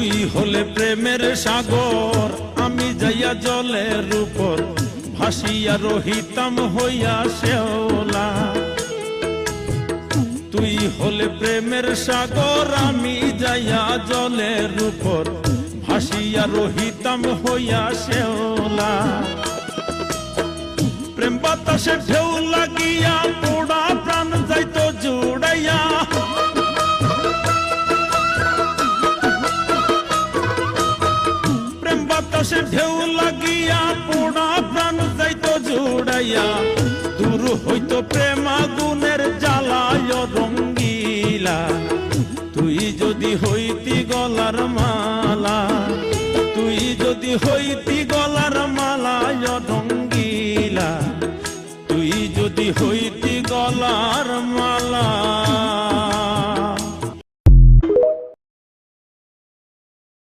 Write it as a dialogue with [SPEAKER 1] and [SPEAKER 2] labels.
[SPEAKER 1] তুই হলে প্রেমের সাগর, আমি যাইয়া জলের উপর ভাসিয়া রহিতাম হইয়া শেওলা। তুই হলে প্রেমের সাগর, আমি যাইয়া জলের উপর ভাসিয়া রহিতাম হইয়া শেওলা। প্রেম বাতাসে ঢেউ লাগিয়া পোড়া প্রাণ যাইতো জুড়াইয়া। প্রেম বাতাসে ঢেউ লাগিয়া পোড়া প্রাণ যাইতো জুড়াইয়া। দূর হইতো প্রেম আগুনের জ্বালায় রঙ্গিলা। তুই যদি হইতি গলার মালা, তুই যদি হইতি